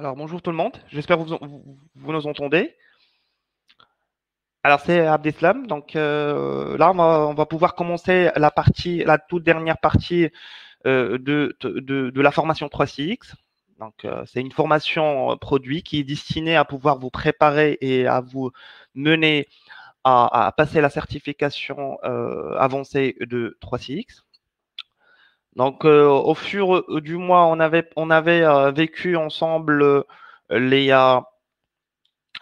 Alors bonjour tout le monde, j'espère que vous nous entendez. Alors c'est Abdeslam, donc là on va pouvoir commencer la toute dernière partie de la formation 3CX. Donc c'est une formation produit qui est destinée à pouvoir vous préparer et à vous mener à passer la certification avancée de 3CX. Donc au fur du mois, on avait vécu ensemble les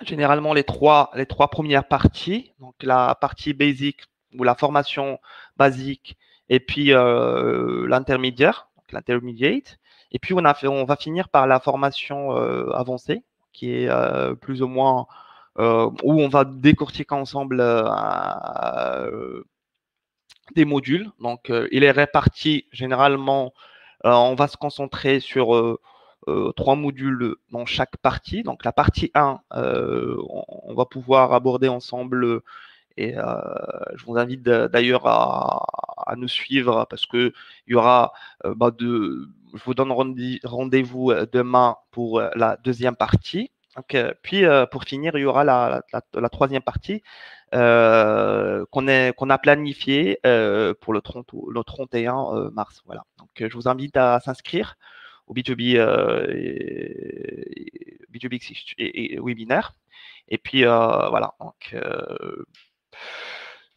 généralement les trois premières parties, donc la partie basic ou la formation basique, et puis l'intermédiaire, donc l'intermediate, et puis on va finir par la formation avancée, qui est plus ou moins où on va décortiquer ensemble des modules. Donc il est réparti généralement, on va se concentrer sur trois modules dans chaque partie. Donc la partie 1, on va pouvoir aborder ensemble et je vous invite d'ailleurs à nous suivre parce que il y aura je vous donne rendez-vous demain pour la deuxième partie. Donc, puis pour finir, il y aura la troisième partie qu'on a planifiée pour le 31 mars. Voilà. Donc je vous invite à s'inscrire au B2B, B2B et webinaire. Et puis voilà.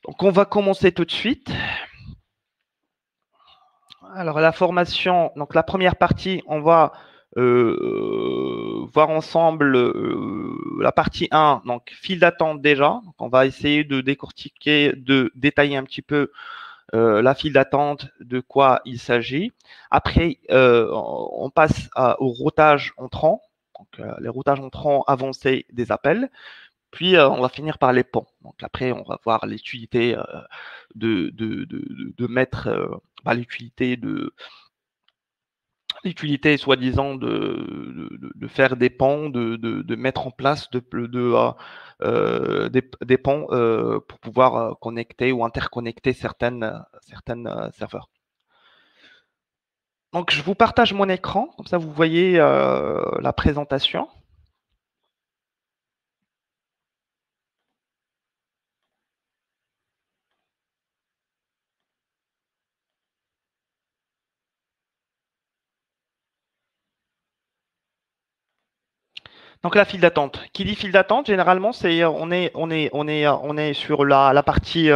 Donc on va commencer tout de suite. Alors la formation, donc la première partie, on va voir ensemble la partie 1, donc file d'attente déjà. Donc, on va essayer de décortiquer, de détailler un petit peu la file d'attente, de quoi il s'agit. Après, on passe au routage entrant, donc les routages entrants avancés des appels. Puis on va finir par les ponts. Donc après, on va voir l'utilité de mettre l'utilité soi-disant de faire des ponts, de mettre en place des ponts pour pouvoir connecter ou interconnecter certaines serveurs. Donc je vous partage mon écran, comme ça vous voyez la présentation. Donc la file d'attente. Qui dit file d'attente, généralement, c'est on est sur la partie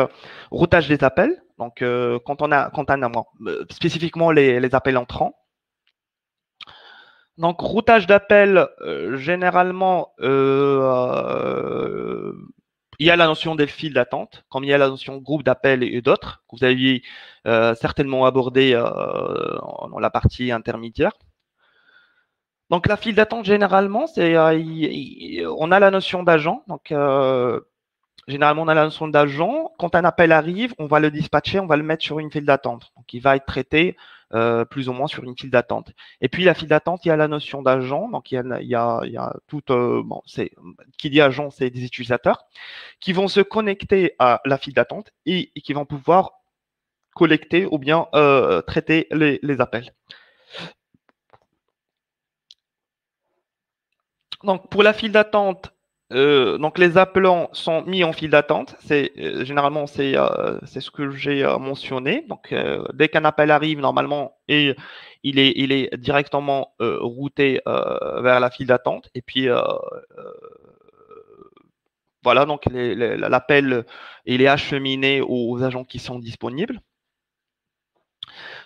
routage des appels. Donc spécifiquement les appels entrants. Donc routage d'appels, généralement, il y a la notion des files d'attente, comme il y a la notion groupe d'appels et d'autres que vous aviez certainement abordé dans la partie intermédiaire. Donc la file d'attente, généralement, on a la notion d'agent. Donc généralement, on a la notion d'agent. Quand un appel arrive, on va le dispatcher, on va le mettre sur une file d'attente. Donc il va être traité plus ou moins sur une file d'attente. Et puis la file d'attente, il y a la notion d'agent. Donc il y a tout. Bon, qui dit agent, c'est des utilisateurs qui vont se connecter à la file d'attente et qui vont pouvoir collecter ou bien traiter les appels. Donc, pour la file d'attente, donc les appelants sont mis en file d'attente. Généralement c'est ce que j'ai mentionné. Donc, dès qu'un appel arrive, normalement, il est directement routé vers la file d'attente. Et puis voilà, donc l'appel il est acheminé aux agents qui sont disponibles.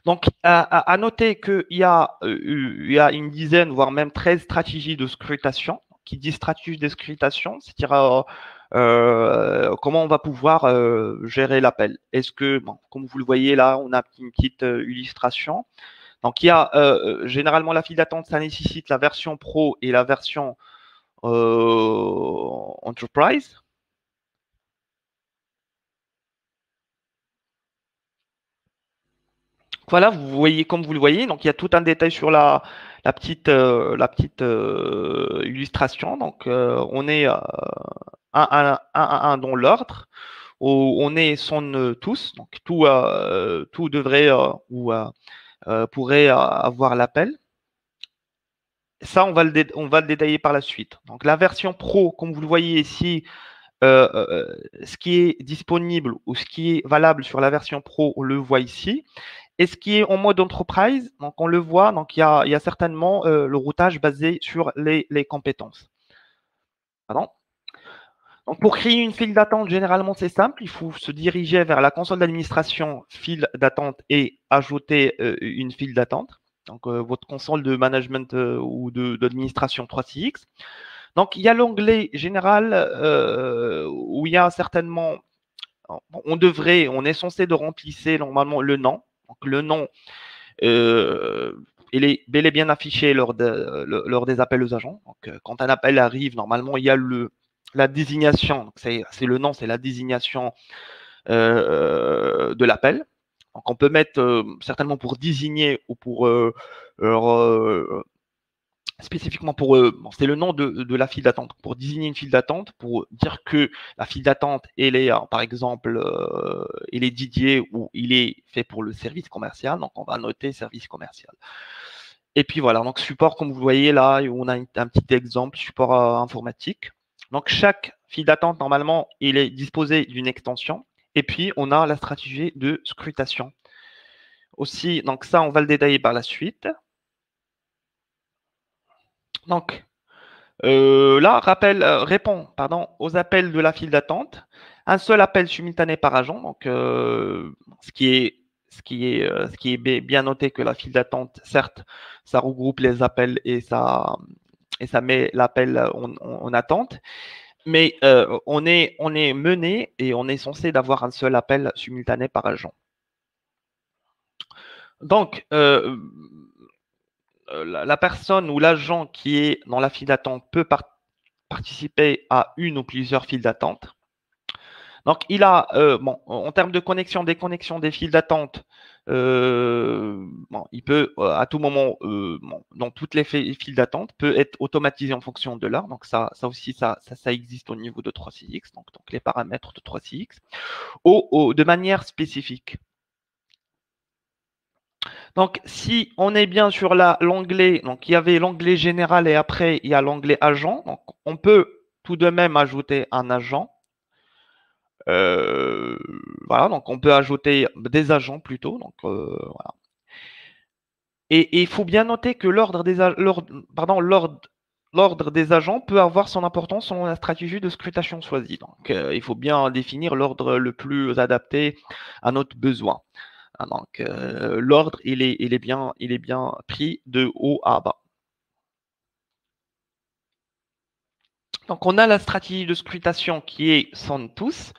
Donc, à noter qu'il y a une dizaine, voire même 13 stratégies de scrutation. Qui dit stratégie de scrutation, c'est-à-dire comment on va pouvoir gérer l'appel. Est-ce que, bon, comme vous le voyez là, on a une petite illustration. Donc, il y a généralement la file d'attente, ça nécessite la version Pro et la version Enterprise. Voilà, vous voyez comme vous le voyez, donc il y a tout un détail sur la petite illustration. Donc on est un dans l'ordre où on est sonne tous, donc tout devrait ou pourrait avoir l'appel. Ça, on va le détailler par la suite. Donc, la version Pro, comme vous le voyez ici, ce qui est disponible ou ce qui est valable sur la version Pro, on le voit ici. Et ce qui est en mode Enterprise, donc on le voit, donc il y a certainement le routage basé sur les compétences. Pardon. Donc, pour créer une file d'attente, généralement, c'est simple. Il faut se diriger vers la console d'administration, file d'attente et ajouter une file d'attente. Donc, votre console de management ou d'administration 3CX. Donc, il y a l'onglet général où il y a certainement, on est censé de remplir normalement le nom. Donc, le nom, il est bel et bien affiché lors des appels aux agents. Donc, quand un appel arrive, normalement, il y a la désignation. C'est le nom, c'est la désignation de l'appel. Donc, on peut mettre certainement pour désigner ou pour spécifiquement pour c'est le nom de la file d'attente. Pour désigner une file d'attente, pour dire que la file d'attente, elle est, par exemple, il est dédié ou il est fait pour le service commercial. Donc, on va noter service commercial. Et puis voilà, donc support, comme vous voyez là, on a un petit exemple, support informatique. Donc, chaque file d'attente, normalement, il est disposé d'une extension. Et puis, on a la stratégie de scrutation. Aussi, donc ça, on va le détailler par la suite. Donc, là, répond aux appels de la file d'attente. Un seul appel simultané par agent. Donc, ce qui est bien noté que la file d'attente, certes, ça regroupe les appels et ça met l'appel en attente. Mais on est mené et on est censé d'avoir un seul appel simultané par agent. Donc, la personne ou l'agent qui est dans la file d'attente peut participer à une ou plusieurs files d'attente. Donc, il a, en termes de connexion, déconnexion des files d'attente, il peut à tout moment, dans toutes les files d'attente, peut être automatisé en fonction de l'heure. Donc, ça aussi, ça existe au niveau de 3CX, donc les paramètres de 3CX, de manière spécifique. Donc, si on est bien sur l'onglet, donc il y avait l'onglet général et après il y a l'onglet agent. Donc, on peut tout de même ajouter un agent. Voilà, donc on peut ajouter des agents plutôt. Donc, voilà. Et il faut bien noter que l'ordre des agents peut avoir son importance selon la stratégie de scrutation choisie. Donc, il faut bien définir l'ordre le plus adapté à notre besoin. Donc, l'ordre, il est bien pris de haut à bas. Donc, on a la stratégie de scrutation qui est sans tous.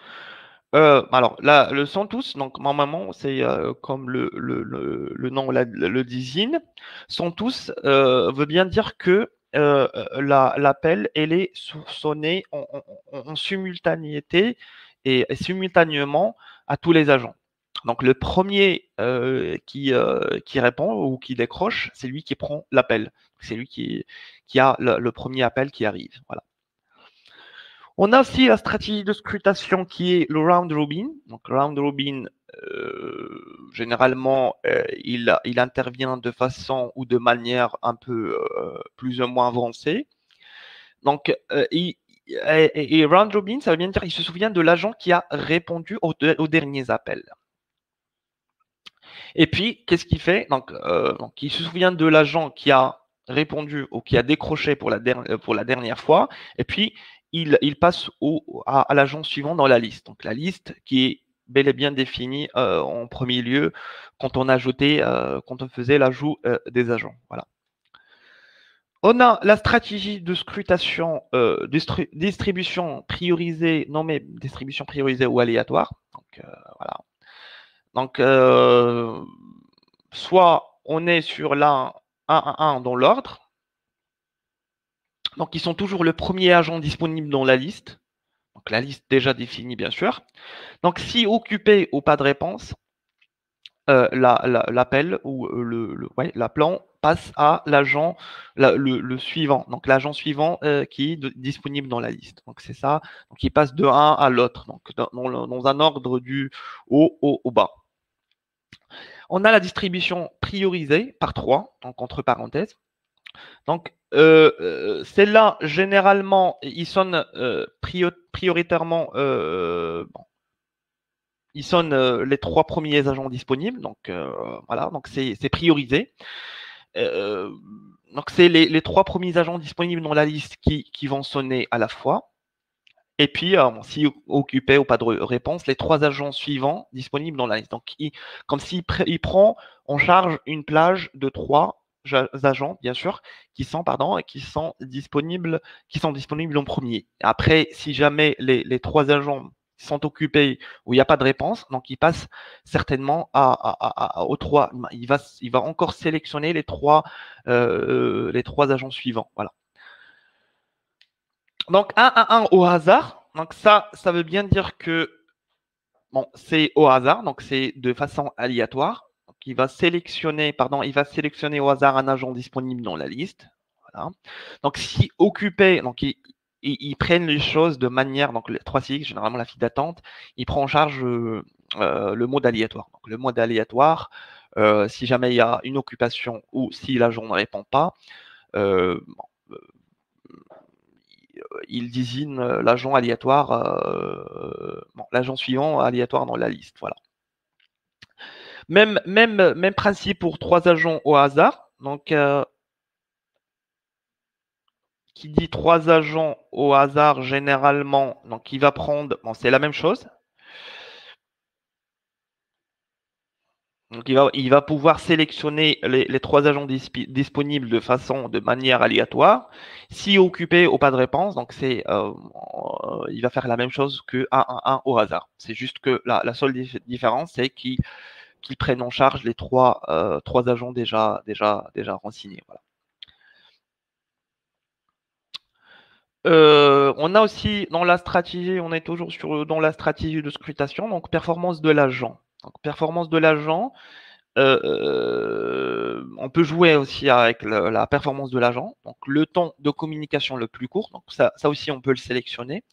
Alors, là, le sans tous, donc normalement, c'est comme le nom le désigne. Sans tous veut bien dire que l'appel, elle est sonné en simultanéité et simultanément à tous les agents. Donc, le premier qui répond ou qui décroche, c'est lui qui prend l'appel. C'est lui qui a le premier appel qui arrive. Voilà. On a aussi la stratégie de scrutation qui est le round robin. Donc, le round robin, généralement, il intervient de façon ou de manière un peu plus ou moins avancée. Donc, et round robin, ça veut bien dire qu'il se souvient de l'agent qui a répondu aux derniers appels. Et puis, qu'est-ce qu'il fait? Donc, il se souvient de l'agent qui a répondu ou qui a décroché pour la dernière fois. Et puis, il passe à l'agent suivant dans la liste. Donc, la liste qui est bel et bien définie en premier lieu quand on faisait l'ajout des agents. Voilà. On a la stratégie de scrutation, distribution priorisée, nommée distribution priorisée ou aléatoire. Donc, voilà. Donc, soit on est sur la 1 dans l'ordre. Donc, ils sont toujours le premier agent disponible dans la liste. Donc, la liste déjà définie, bien sûr. Donc, si occupé ou pas de réponse, l'appel ou l'appelant passe à l'agent le suivant. Donc, l'agent suivant qui est disponible dans la liste. Donc, c'est ça. Donc, il passe de 1 à l'autre. Donc, dans un ordre du haut au bas. On a la distribution priorisée par 3, donc entre parenthèses. Donc, celles-là, généralement, ils sonnent prioritairement, bon, ils sonnent les 3 premiers agents disponibles. Donc, voilà, donc c'est priorisé. Donc, c'est les 3 premiers agents disponibles dans la liste qui vont sonner à la fois. Et puis, si occupé ou pas de réponse, les 3 agents suivants disponibles dans la liste. Donc, comme s'il il prend en charge une plage de 3 agents, bien sûr, qui sont disponibles en premier. Après, si jamais les 3 agents sont occupés où il n'y a pas de réponse, donc il passe certainement aux 3. Il va encore sélectionner les 3 agents suivants. Voilà. Donc, 1 à 1 au hasard. Donc, ça veut bien dire que bon, c'est au hasard, donc c'est de façon aléatoire. Donc, il va sélectionner au hasard un agent disponible dans la liste. Voilà. Donc, si occupé, donc ils prennent les choses de manière, donc le 3CX, généralement la file d'attente, il prend en charge le mode aléatoire. Donc, le mode aléatoire, si jamais il y a une occupation ou si l'agent ne répond pas, bon, il désigne l'agent aléatoire, l'agent suivant aléatoire dans la liste. Voilà. Même principe pour 3 agents au hasard. Donc, qui dit 3 agents au hasard, généralement, donc il va prendre, bon, c'est la même chose. Donc, il va pouvoir sélectionner les 3 agents disponibles de manière aléatoire. Si occupé ou pas de réponse, donc il va faire la même chose que 1 à 1 au hasard. C'est juste que la seule différence, c'est qu'il prenne en charge les 3 agents déjà renseignés. Voilà. On a aussi dans la stratégie, on est toujours dans la stratégie de scrutation, donc performance de l'agent. Donc performance de l'agent, on peut jouer aussi avec la performance de l'agent, donc le temps de communication le plus court, donc ça aussi on peut le sélectionner.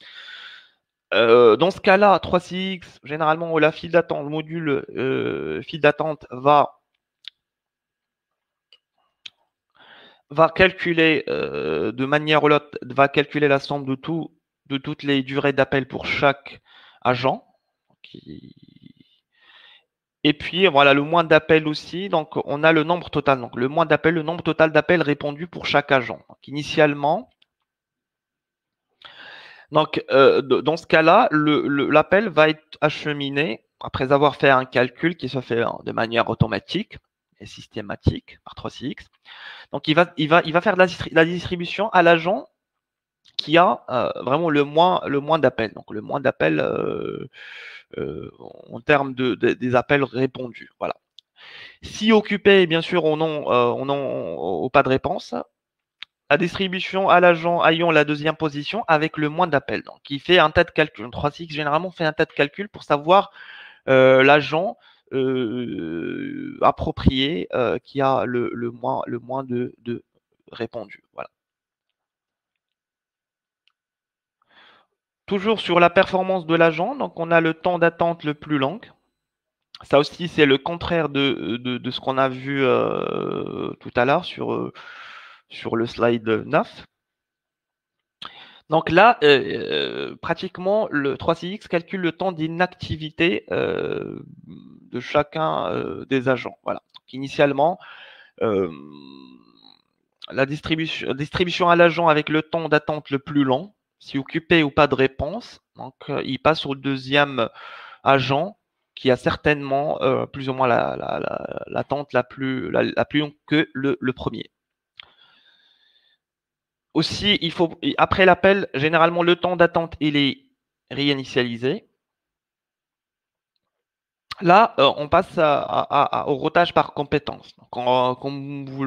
Dans ce cas-là, 3CX, généralement la file d'attente, le module file d'attente va calculer de manière ou l'autre, va calculer la somme de toutes les durées d'appel pour chaque agent. Et puis voilà le moins d'appels aussi. Donc on a le nombre total. Donc le moins d'appels, le nombre total d'appels répondus pour chaque agent. Donc, initialement, donc dans ce cas-là, l'appel va être acheminé après avoir fait un calcul qui se fait de manière automatique et systématique par 3CX. Donc il va faire la distribution à l'agent qui a vraiment le moins d'appels. Donc le moins d'appels en termes des appels répondus. Voilà. Si occupé, bien sûr, on pas de réponse. La distribution à l'agent ayant la deuxième position avec le moins d'appels. Donc, il fait un tas de calculs. 3CX généralement fait un tas de calculs pour savoir l'agent approprié qui a le moins de répondus. Voilà. Toujours sur la performance de l'agent, donc on a le temps d'attente le plus long. Ça aussi, c'est le contraire de ce qu'on a vu tout à l'heure sur le slide 9. Donc là, pratiquement, le 3CX calcule le temps d'inactivité de chacun des agents. Voilà. Donc, initialement, euh, la distribution à l'agent avec le temps d'attente le plus long, si occupé ou pas de réponse. Donc, il passe au deuxième agent qui a certainement plus ou moins l'attente la plus longue que le premier. Aussi, après l'appel, généralement le temps d'attente il est réinitialisé. Là, on passe au routage par compétence. Comme vous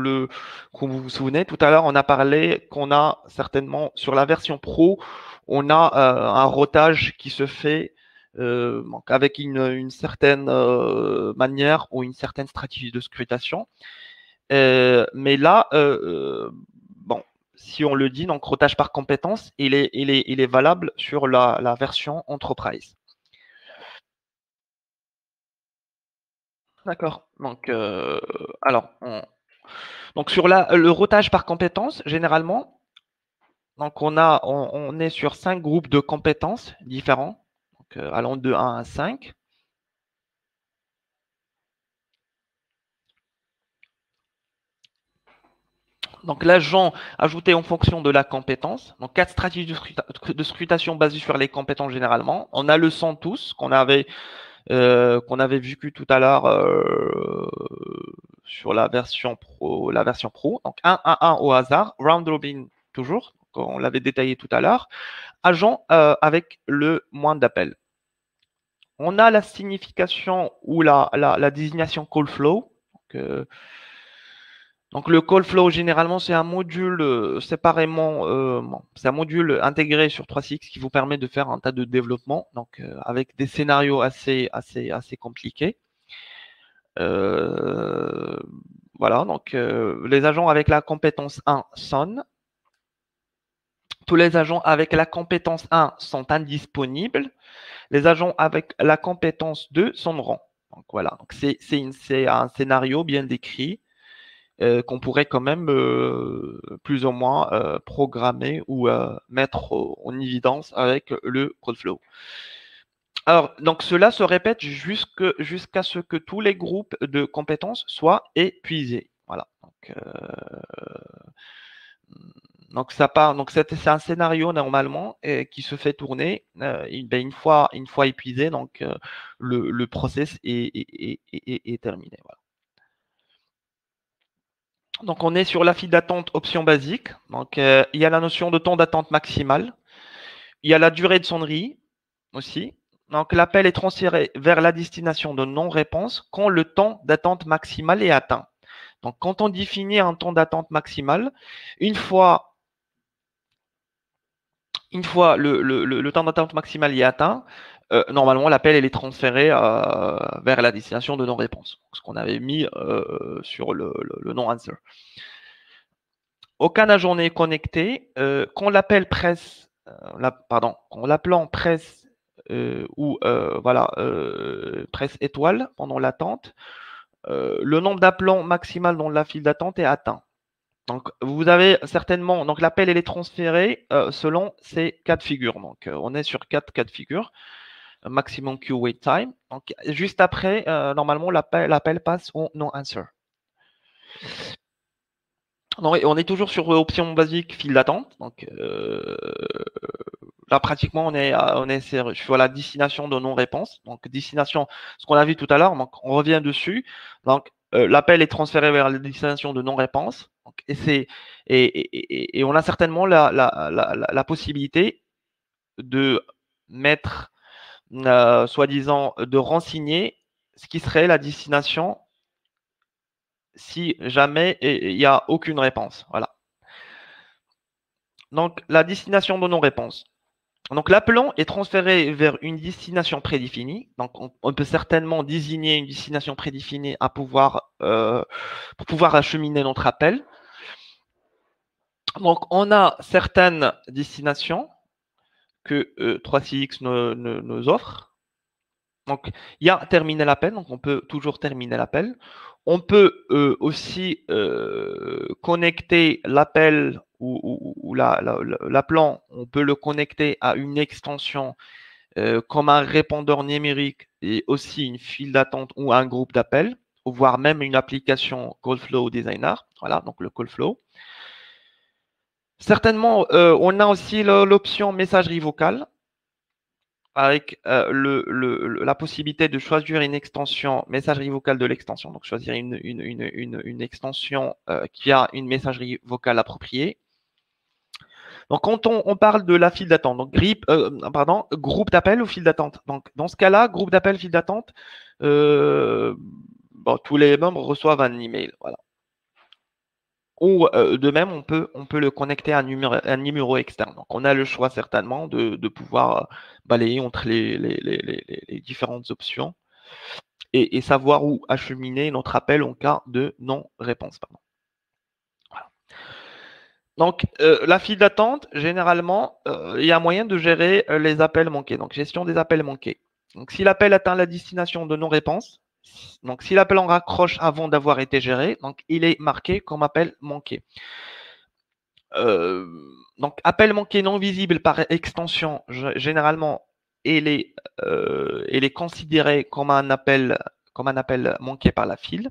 vous souvenez, tout à l'heure, on a parlé qu'on a certainement sur la version pro, on a un routage qui se fait donc avec une certaine manière ou une certaine stratégie de scrutation. Mais là, bon, si on le dit, donc routage par compétence, il est valable sur la version Enterprise. D'accord. Donc, alors, Donc, sur le routage par compétences, généralement, donc on est sur 5 groupes de compétences différents, donc, allant de 1 à 5. Donc, l'agent ajouté en fonction de la compétence. Donc, 4 stratégies de scrutation basées sur les compétences généralement. On a le sans tous qu'on avait vu tout à l'heure sur la version pro. Donc, 1 à 1 au hasard, round robin toujours. Donc, on l'avait détaillé tout à l'heure. Agent avec le moins d'appels. On a la signification ou la désignation call flow. Donc, le call flow, généralement, c'est un module séparément, c'est un module intégré sur 3CX qui vous permet de faire un tas de développement, donc avec des scénarios assez compliqués. Voilà, donc les agents avec la compétence 1 sonnent. Tous les agents avec la compétence 1 sont indisponibles. Les agents avec la compétence 2 sonneront. Donc voilà, donc c'est un scénario bien décrit qu'on pourrait quand même plus ou moins programmer ou mettre en évidence avec le code flow. Alors, donc cela se répète jusqu'à ce que tous les groupes de compétences soient épuisés. Voilà. Donc ça part. Donc c'est un scénario normalement qui se fait tourner une fois épuisé. Donc le process est terminé. Voilà. Donc on est sur la file d'attente option basique. Donc il y a la notion de temps d'attente maximal. Il y a la durée de sonnerie aussi. Donc l'appel est transféré vers la destination de non-réponse quand le temps d'attente maximal est atteint. Donc quand on définit un temps d'attente maximal, une fois le temps d'attente maximal est atteint, normalement l'appel est transféré vers la destination de non-réponse, ce qu'on avait mis sur le non-answer. Aucun agent n'est connecté. Quand l'appel presse, quand l'appelant presse presse étoile pendant l'attente, le nombre d'appelants maximal dans la file d'attente est atteint. Donc, vous avez certainement, donc l'appel est transféré selon ces cas de figure. Donc, on est sur 4 cas de figure. Maximum queue wait time. Donc, juste après, normalement, l'appel passe au non-answer. On est toujours sur option basique file d'attente. Donc, là, pratiquement, on est sur la destination de non-réponse. Donc, destination, ce qu'on a vu tout à l'heure. Donc, on revient dessus. Donc, l'appel est transféré vers la destination de non-réponse. Et on a certainement la possibilité de mettre, soi-disant, de renseigner ce qui serait la destination si jamais il n'y a aucune réponse. Voilà. Donc, la destination de non-réponse. Donc, l'appelant est transféré vers une destination prédéfinie. Donc, on peut certainement désigner une destination prédéfinie pour pouvoir acheminer notre appel. Donc, on a certaines destinations que 3CX nous offre. Donc, il y a terminer l'appel. Donc, on peut toujours terminer l'appel. On peut aussi connecter l'appel ou l'appelant. On peut le connecter à une extension comme un répondeur numérique et aussi une file d'attente ou un groupe d'appel, voire même une application Callflow Designer. Voilà, donc le Callflow. Certainement, on a aussi l'option messagerie vocale avec la possibilité de choisir une extension messagerie vocale de l'extension. Donc, choisir une extension qui a une messagerie vocale appropriée. Donc, quand on parle de la file d'attente, donc groupe d'appel ou file d'attente. Donc, dans ce cas-là, groupe d'appel, file d'attente, tous les membres reçoivent un email. Voilà. Ou de même, on peut le connecter à un numéro externe. Donc, on a le choix certainement de pouvoir balayer entre les différentes options et savoir où acheminer notre appel en cas de non-réponse. Voilà. Donc, la file d'attente, généralement, il y a moyen de gérer les appels manqués. Donc, gestion des appels manqués. Donc, si l'appel atteint la destination de non-réponse, Donc, si l'appel en raccroche avant d'avoir été géré, donc il est marqué comme appel manqué. Donc, appel manqué non visible par extension, généralement, il est considéré comme un appel manqué par la file.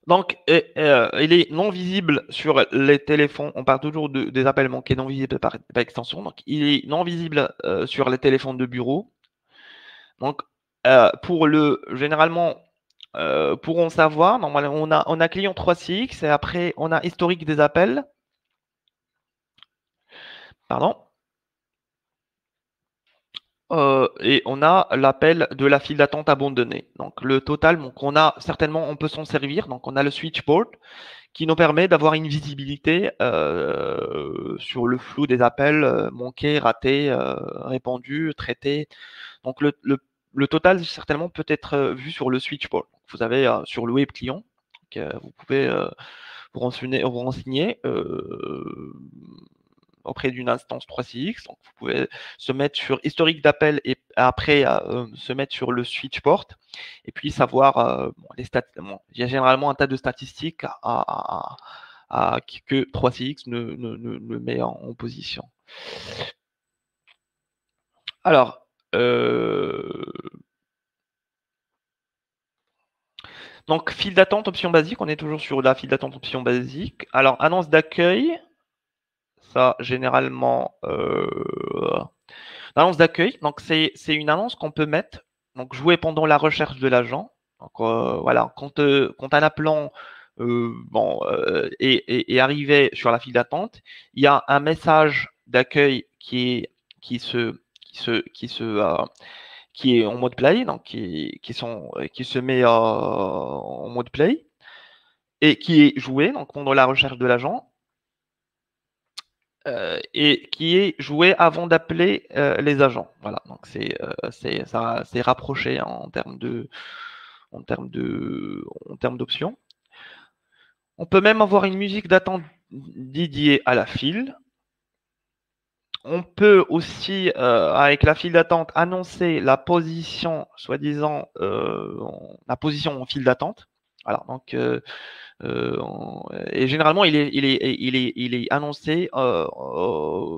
Donc, il est non visible sur les téléphones. On parle toujours des appels manqués non visibles par extension. Donc, il est non visible sur les téléphones de bureau. Donc, généralement, pour en savoir, normalement, on a client 3CX et après, on a historique des appels. Pardon. Et on a l'appel de la file d'attente abandonnée. Donc, le total, donc on peut s'en servir. Donc, on a le switchboard qui nous permet d'avoir une visibilité sur le flou des appels manqués, ratés, répondus, traités. Donc, le total, certainement, peut être vu sur le switchboard. Vous avez sur le web client, vous pouvez vous renseigner auprès d'une instance 3CX. Donc, vous pouvez se mettre sur historique d'appel et après se mettre sur le switchboard et puis savoir les stats. Bon, il y a généralement un tas de statistiques que 3CX ne met en position. Alors, donc file d'attente option basique, on est toujours sur la file d'attente option basique. Alors, annonce d'accueil, ça généralement l'annonce d'accueil, donc c'est une annonce qu'on peut mettre, donc jouer pendant la recherche de l'agent. Donc voilà, quand un appelant est arrivé sur la file d'attente, il y a un message d'accueil qui est en mode play, donc qui se met en mode play et qui est joué donc pendant la recherche de l'agent. Et qui est joué avant d'appeler les agents. Voilà, donc c'est rapproché en termes d'options. On peut même avoir une musique d'attente dédiée à la file. On peut aussi, avec la file d'attente, annoncer la position, soi-disant, la position en file d'attente. Voilà, donc et généralement, il est annoncé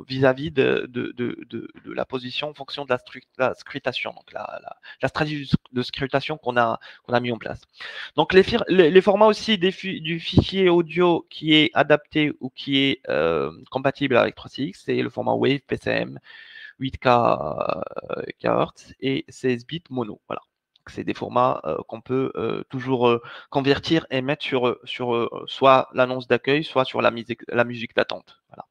vis-à-vis de la position en fonction de la scrutation, donc la stratégie de scrutation qu'on a mis en place. Donc les formats aussi du fichier audio qui est adapté ou qui est compatible avec 3CX, c'est le format WAV, PCM, 8K Hz et 16 bits mono. Voilà. C'est des formats qu'on peut toujours convertir et mettre sur soit l'annonce d'accueil, soit sur la musique d'attente. Voilà.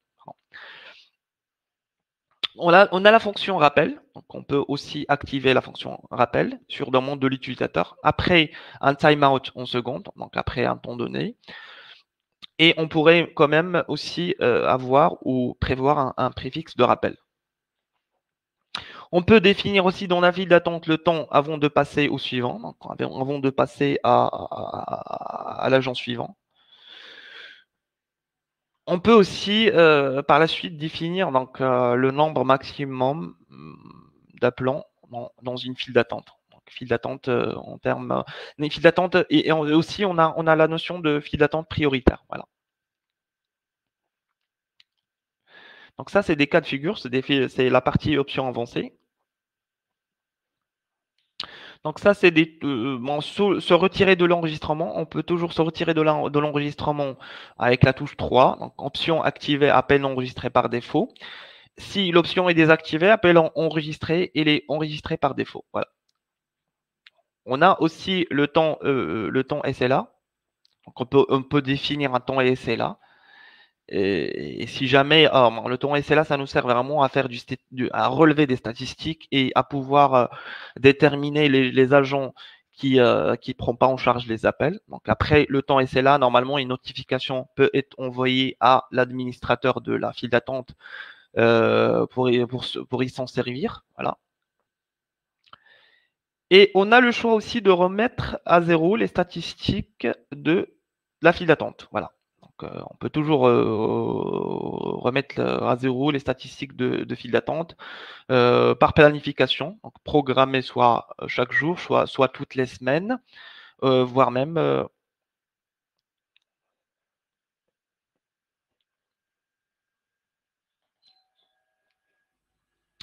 On a la fonction rappel, donc on peut aussi activer la fonction rappel sur demande de l'utilisateur après un timeout en seconde, donc après un temps donné. Et on pourrait quand même aussi avoir ou prévoir un préfixe de rappel. On peut définir aussi dans la file d'attente le temps avant de passer au suivant, donc avant de passer à l'agent suivant. On peut aussi par la suite définir donc le nombre maximum d'appelants dans une file d'attente. Donc file d'attente en termes une file d'attente et aussi on a la notion de file d'attente prioritaire. Voilà. Donc ça c'est des cas de figure, c'est la partie option avancée. Donc ça, c'est se retirer de l'enregistrement. On peut toujours se retirer de l'enregistrement avec la touche 3. Donc, option activée, appel enregistré par défaut. Si l'option est désactivée, appel enregistré, il est enregistré par défaut. Voilà. On a aussi le temps SLA. Donc, on peut définir un temps SLA. Et si jamais le temps SLA, ça nous sert vraiment à faire à relever des statistiques et à pouvoir déterminer les agents qui prend pas en charge les appels. Donc après le temps SLA, normalement une notification peut être envoyée à l'administrateur de la file d'attente pour y s'en servir. Voilà. Et on a le choix aussi de remettre à zéro les statistiques de la file d'attente. Voilà. Donc on peut toujours remettre à zéro les statistiques de file d'attente par planification, donc programmer soit chaque jour, soit toutes les semaines, voire même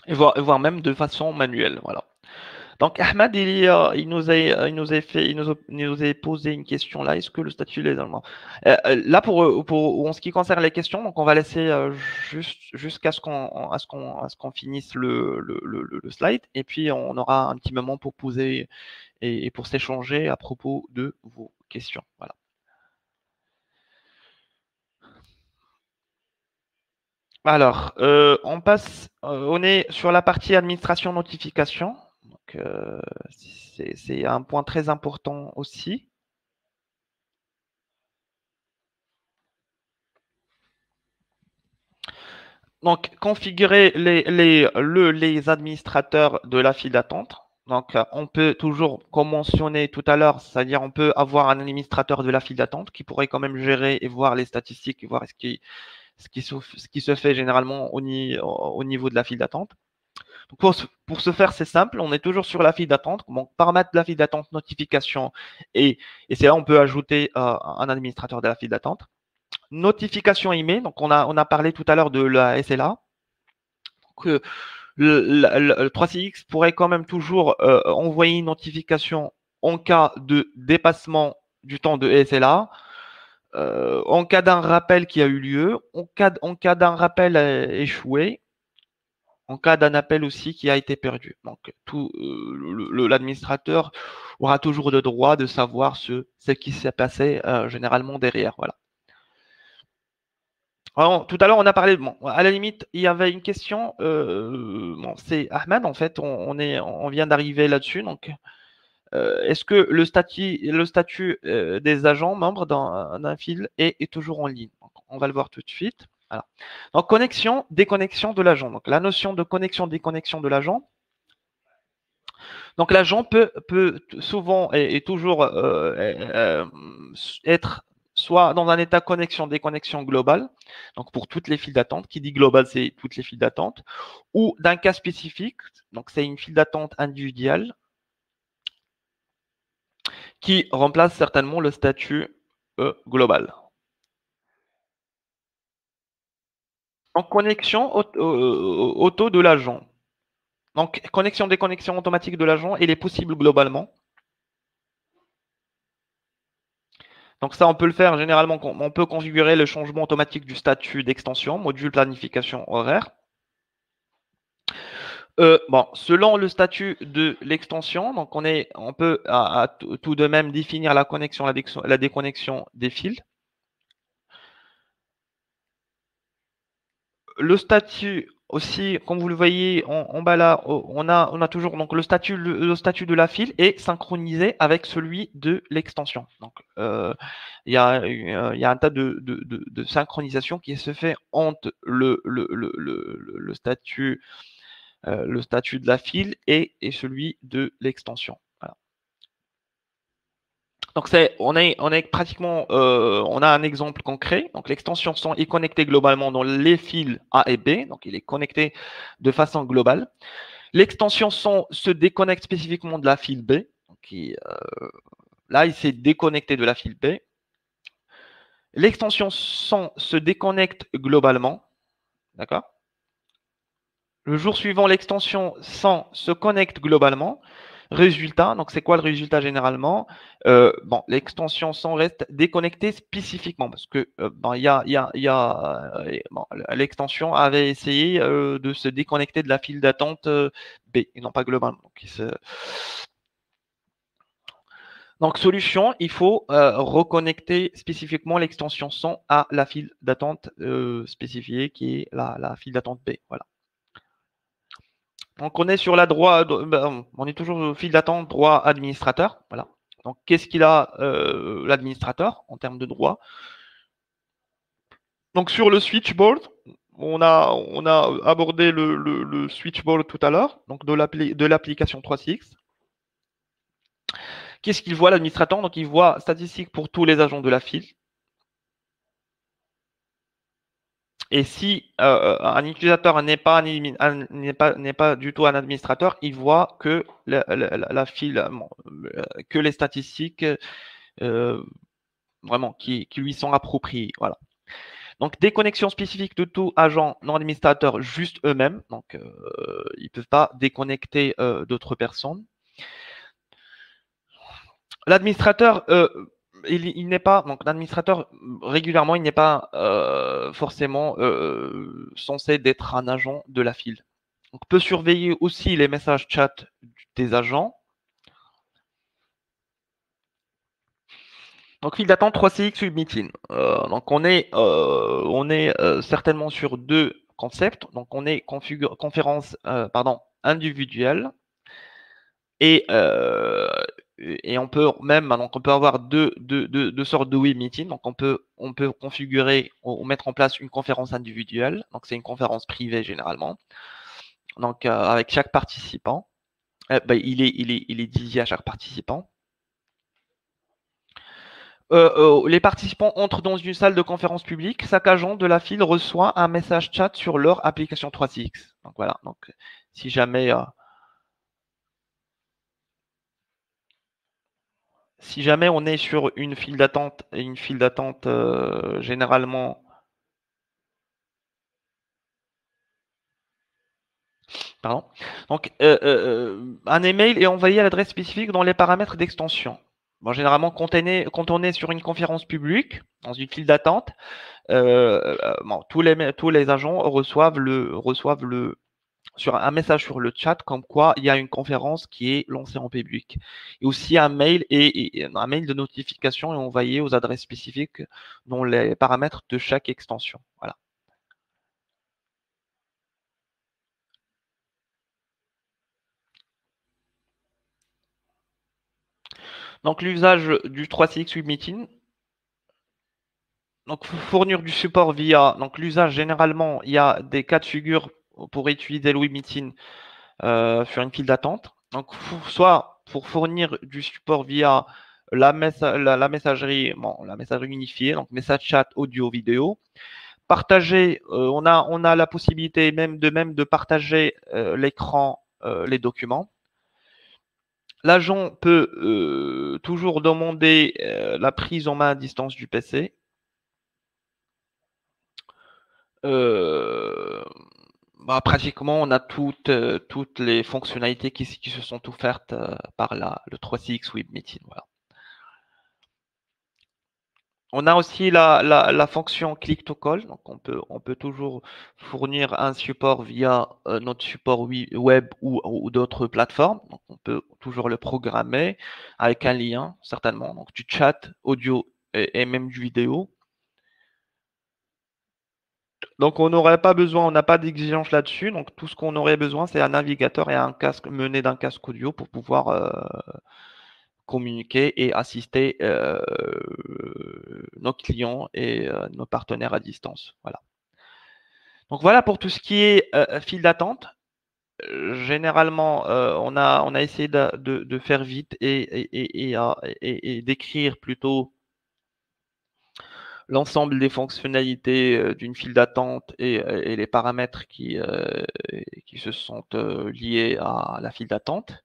voire même de façon manuelle. Voilà. Donc Ahmad, il nous a posé une question là. Est-ce que le statut des Allemands là en ce qui concerne les questions, donc on va laisser jusqu'à ce qu'on finisse le slide et puis on aura un petit moment pour poser et pour s'échanger à propos de vos questions. Voilà. Alors, on est sur la partie administration notification. Donc, c'est un point très important aussi. Donc, configurer les administrateurs de la file d'attente. Donc, on peut toujours, comme mentionné tout à l'heure, c'est-à-dire on peut avoir un administrateur de la file d'attente qui pourrait quand même gérer et voir les statistiques et voir ce qui se fait généralement au niveau de la file d'attente. Pour ce faire, c'est simple, on est toujours sur la file d'attente. Donc, paramètre de la file d'attente, notification, et c'est là on peut ajouter un administrateur de la file d'attente. Notification email, donc on a parlé tout à l'heure de la SLA. Donc, le 3CX pourrait quand même toujours envoyer une notification en cas de dépassement du temps de SLA, en cas d'un rappel qui a eu lieu, en cas d'un rappel échoué, en cas d'un appel aussi qui a été perdu. Donc, l'administrateur aura toujours le droit de savoir ce qui s'est passé généralement derrière. Voilà. Alors, tout à l'heure, on a parlé. Bon, à la limite, il y avait une question. Bon, c'est Ahmed, en fait, on vient d'arriver là-dessus. Donc, est-ce que le statut des agents membres d'un fil est toujours en ligne? Donc, on va le voir tout de suite. Voilà. Donc, connexion, déconnexion de l'agent. Donc, la notion de connexion, déconnexion de l'agent. Donc, l'agent peut souvent et toujours être soit dans un état connexion, déconnexion globale, donc pour toutes les files d'attente. Qui dit global, c'est toutes les files d'attente, ou d'un cas spécifique, donc c'est une file d'attente individuelle qui remplace certainement le statut global. Donc, connexion auto de l'agent. Donc, connexion, déconnexion automatique de l'agent, elle est possible globalement. Donc ça, on peut le faire généralement, on peut configurer le changement automatique du statut d'extension, module planification horaire. Bon, selon le statut de l'extension, donc on peut tout de même définir la connexion, la déconnexion des fils. Le statut aussi, comme vous le voyez en bas là, on a toujours donc le statut de la file est synchronisé avec celui de l'extension. Donc il y a un tas de synchronisation qui se fait entre le statut de la file et celui de l'extension. Voilà. Donc on est pratiquement, on a un exemple concret. Donc l'extension son est connectée globalement dans les fils A et B. Donc il est connecté de façon globale. L'extension son se déconnecte spécifiquement de la file B. Donc là, il s'est déconnecté de la file B. L'extension son se déconnecte globalement. D'accord. Le jour suivant, l'extension 100 se connecte globalement. Résultat, donc c'est quoi le résultat généralement? Bon, l'extension 100 reste déconnectée spécifiquement parce que bon, bon, l'extension avait essayé de se déconnecter de la file d'attente B et non pas globalement. Donc, solution, il faut reconnecter spécifiquement l'extension 100 à la file d'attente spécifiée qui est la file d'attente B. Voilà. Donc, on est sur on est toujours au fil d'attente droit administrateur. Voilà. Donc, qu'est-ce qu'il a l'administrateur en termes de droit? Donc, sur le switchboard, on a abordé le switchboard tout à l'heure, donc de l'application 3CX. Qu'est-ce qu'il voit l'administrateur? Donc, il voit statistiques pour tous les agents de la file. Et si un utilisateur n'est pas du tout un administrateur, il voit que la file, que les statistiques vraiment qui lui sont appropriées. Voilà. Donc, des connexions spécifiques de tout agent non administrateur juste eux-mêmes. Donc, ils ne peuvent pas déconnecter d'autres personnes. L'administrateur, il n'est pas, donc l'administrateur, régulièrement, il n'est pas forcément censé d'être un agent de la file. Donc, peut surveiller aussi les messages chat des agents. Donc, file d'attente 3CX Submeeting. Donc, on est certainement sur deux concepts. Donc, on est conférence individuelle et on peut même, donc on peut avoir deux sortes de web meeting. Donc, on peut configurer ou mettre en place une conférence individuelle. Donc, c'est une conférence privée généralement. Donc, avec chaque participant, il est dédié à chaque participant. Les participants entrent dans une salle de conférence publique. Chaque agent de la file reçoit un message chat sur leur application 3CX. Donc voilà. Donc si jamais on est sur une file d'attente généralement, pardon. Donc un email est envoyé à l'adresse spécifique dans les paramètres d'extension. Bon, généralement, quand on est sur une conférence publique, dans une file d'attente, tous les agents reçoivent sur un message sur le chat comme quoi il y a une conférence qui est lancée en public. Et aussi un mail un mail de notification est envoyé aux adresses spécifiques dans les paramètres de chaque extension. Voilà. Donc l'usage du 3CX Web Meeting. Donc fournir du support via l'usage généralement, il y a des cas de figure pour utiliser le Web Meeting sur une file d'attente. Donc, soit pour fournir du support via la messagerie, la messagerie unifiée, donc message chat, audio, vidéo. Partager, on a la possibilité même de partager l'écran, les documents. L'agent peut toujours demander la prise en main à distance du PC. Pratiquement, on a toutes les fonctionnalités qui se sont offertes par le 3CX Web Meeting. Voilà. On a aussi la fonction click to call. Donc, on peut toujours fournir un support via notre support web ou d'autres plateformes. Donc, on peut toujours le programmer avec un lien, certainement. Donc, du chat, audio et même du vidéo. Donc, on n'aurait pas besoin, on n'a pas d'exigence là-dessus. Donc, tout ce qu'on aurait besoin, c'est un navigateur et un casque mené d'un casque audio pour pouvoir communiquer et assister nos clients et nos partenaires à distance. Voilà. Donc, voilà pour tout ce qui est file d'attente. Généralement, on a essayé de faire vite et d'écrire plutôt l'ensemble des fonctionnalités d'une file d'attente et les paramètres qui se sont liés à la file d'attente.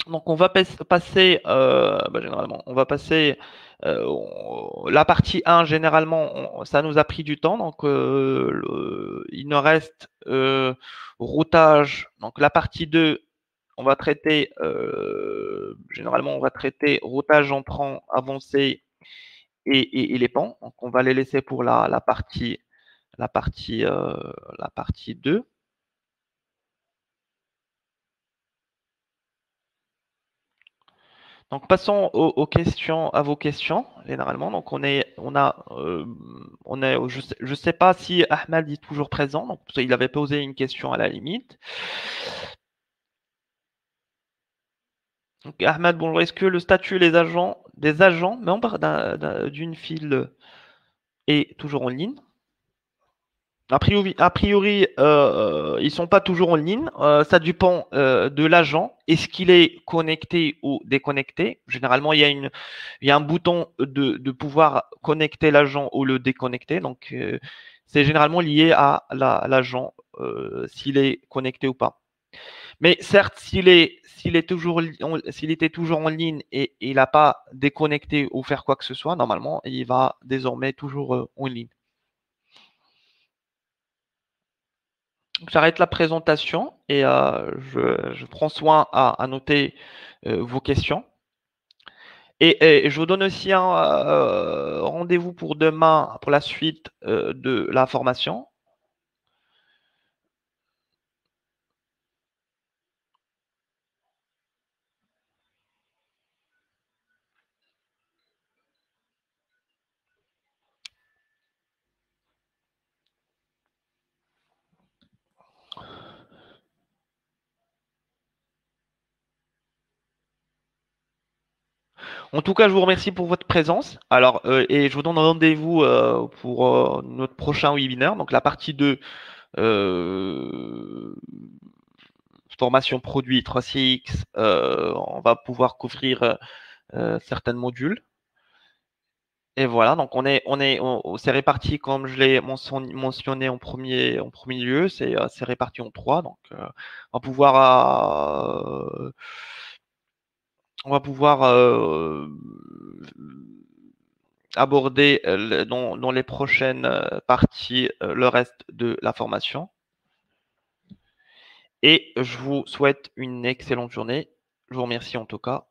Donc on va passer, généralement, on va passer la partie 1, généralement, ça nous a pris du temps. Donc il nous reste routage. Donc la partie 2, on va traiter, généralement, on va traiter routage entrant, avancé et les pans. Donc, on va les laisser pour la partie 2. Donc, passons aux questions, à vos questions, généralement. Donc, je sais pas si Ahmed est toujours présent. Donc, il avait posé une question à la limite. Donc, Ahmed, bonjour. Est-ce que le statut des agents membres d'une file est toujours en ligne? Ils sont pas toujours en ligne. Ça dépend de l'agent. Est-ce qu'il est connecté ou déconnecté? Généralement, il y a un bouton de pouvoir connecter l'agent ou le déconnecter. Donc, c'est généralement lié à l'agent, s'il est connecté ou pas. Mais certes, s'il était toujours en ligne et il n'a pas déconnecté ou faire quoi que ce soit, normalement, il va désormais toujours en ligne. J'arrête la présentation et je prends soin à noter vos questions. Et je vous donne aussi un rendez-vous pour demain pour la suite de la formation. En tout cas, je vous remercie pour votre présence. Alors, et je vous donne rendez-vous pour notre prochain webinaire, donc la partie 2, euh, formation produit 3CX. On va pouvoir couvrir certains modules. Et voilà, donc c'est réparti comme je l'ai mentionné en premier lieu, c'est réparti en trois. Donc, on va pouvoir, on va pouvoir aborder dans les prochaines parties le reste de la formation. Et je vous souhaite une excellente journée. Je vous remercie en tout cas.